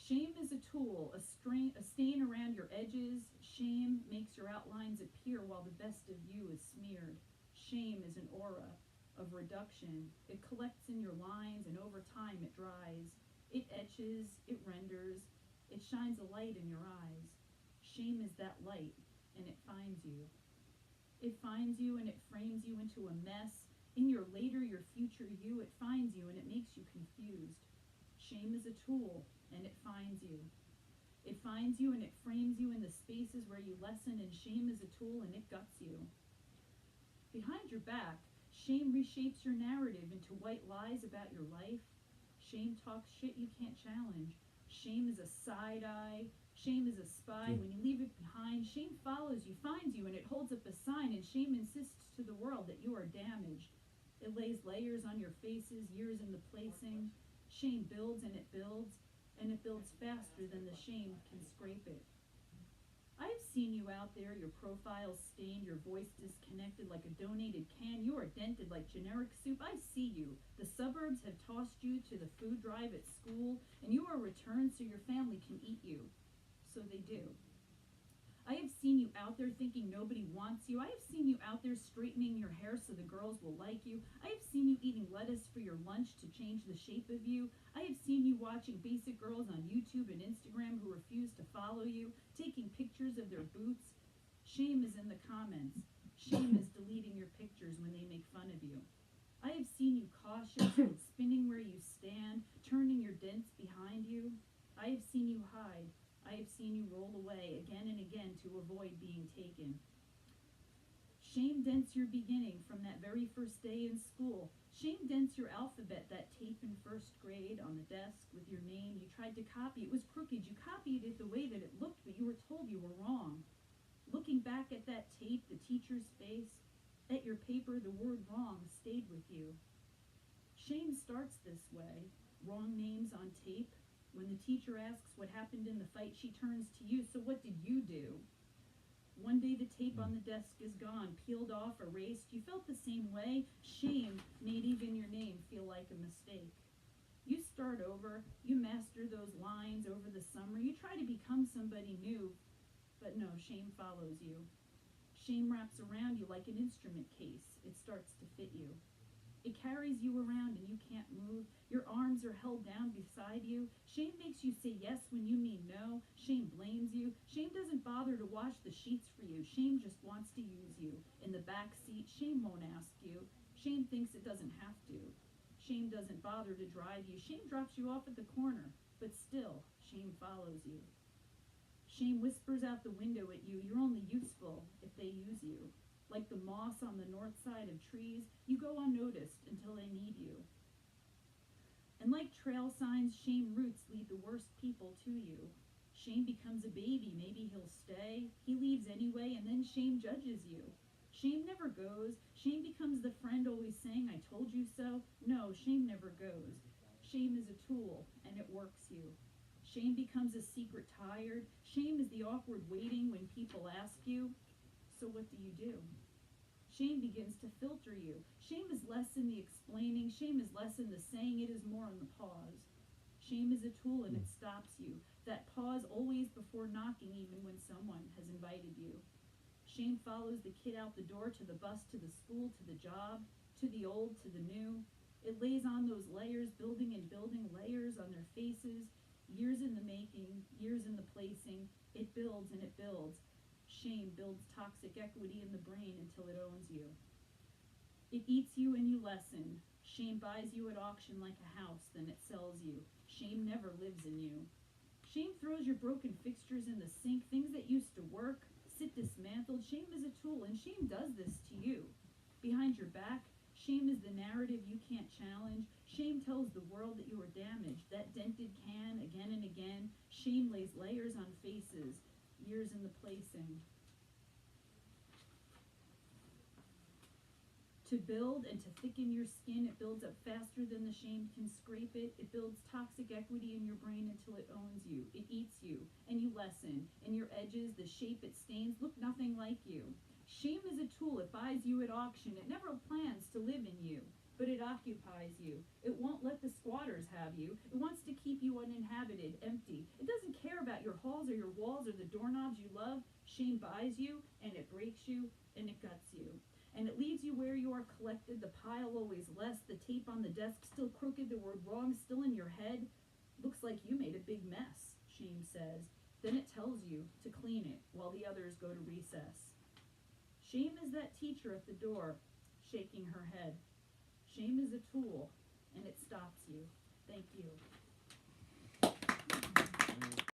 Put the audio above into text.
Shame is a tool, a stain around your edges. Shame makes your outlines appear while the best of you is smeared. Shame is an aura of reduction. It collects in your lines and over time it dries. It etches, it renders, it shines a light in your eyes. Shame is that light, and it finds you. It finds you and it frames you into a mess. In your later, your future you, it finds you and it makes you confused. Shame is a tool, and it finds you. It finds you and it frames you in the spaces where you lessen, and shame is a tool and it guts you. Behind your back, shame reshapes your narrative into white lies about your life. Shame talks shit you can't challenge. Shame is a side eye. Shame is a spy. When you leave it behind, shame follows you, finds you, and it holds up a sign, and shame insists to the world that you are damaged. It lays layers on your faces, years in the placing. Shame builds, and it builds faster than the shame can scrape it. I've seen you out there, your profile stained, your voice disconnected like a donated can. You are dented like generic soup. I see you. The suburbs have tossed you to the food drive at school, and you are returned so your family can eat you. So they do. I have seen you out there thinking nobody wants you. I have seen you out there straightening your hair so the girls will like you. I have seen you eating lettuce for your lunch to change the shape of you. I have seen you watching basic girls on YouTube and Instagram who refuse to follow you, taking pictures of their boots. Shame is in the comments. Shame is deleting your pictures when they make fun of you. I have seen you cautious, spinning where you stand, turning your dents behind you. I have seen you hide. I have seen you roll away again and again to avoid being taken. Shame dents your beginning from that very first day in school. Shame dents your alphabet, that tape in first grade on the desk with your name. You tried to copy. It was crooked. You copied it the way that it looked, but you were told you were wrong. Looking back at that tape, the teacher's face, at your paper, the word wrong stayed with you. Shame starts this way. Wrong names on tape. When the teacher asks what happened in the fight, she turns to you. So what did you do? One day the tape on the desk is gone, peeled off, erased. You felt the same way. Shame made even your name feel like a mistake. You start over. You master those lines over the summer. You try to become somebody new. But no, shame follows you. Shame wraps around you like an instrument case. It starts to fit you. It carries you around and you can't move. Your arms are held down beside you. Shame makes you say yes when you mean no. Shame blames you. Shame doesn't bother to wash the sheets for you. Shame just wants to use you. In the back seat, shame won't ask you. Shame thinks it doesn't have to. Shame doesn't bother to drive you. Shame drops you off at the corner. But still, shame follows you. Shame whispers out the window at you. You're only useful if they use you. Like the moss on the north side of trees, you go unnoticed until they need you. And like trail signs, shame roots lead the worst people to you. Shame becomes a baby, maybe he'll stay. He leaves anyway, and then shame judges you. Shame never goes. Shame becomes the friend always saying, I told you so. No, shame never goes. Shame is a tool, and it works you. Shame becomes a secret tired. Shame is the awkward waiting when people ask you. So what do? Shame begins to filter you. Shame is less in the explaining. Shame is less in the saying. It is more in the pause. Shame is a tool and it stops you. That pause always before knocking, even when someone has invited you. Shame follows the kid out the door, to the bus, to the school, to the job, to the old, to the new. It lays on those layers, building and building layers on their faces. Years in the making, years in the placing. It builds and it builds. Shame builds toxic equity in the brain until it owns you. It eats you and you lessen. Shame buys you at auction like a house, then it sells you. Shame never lives in you. Shame throws your broken fixtures in the sink, things that used to work, sit dismantled. Shame is a tool, and shame does this to you. Behind your back, shame is the narrative you can't challenge. Shame tells the world that you are damaged, that dented can again and again. Shame lays layers on faces. Years in the placing. To build and to thicken your skin, it builds up faster than the shame can scrape it. It builds toxic equity in your brain until it owns you. It eats you, and you lessen. And your edges, the shape it stains, look nothing like you. Shame is a tool. It buys you at auction. It never plans to live in you. but it occupies you. It won't let the squatters have you. It wants to keep you uninhabited, empty. It doesn't care about your halls or your walls or the doorknobs you love. Shame buys you, and it breaks you, and it guts you. And it leaves you where you are collected, the pile always less, the tape on the desk still crooked, the word wrong still in your head. Looks like you made a big mess, shame says. Then it tells you to clean it while the others go to recess. Shame is that teacher at the door, shaking her head. Shame is a tool, and it stops you. Thank you.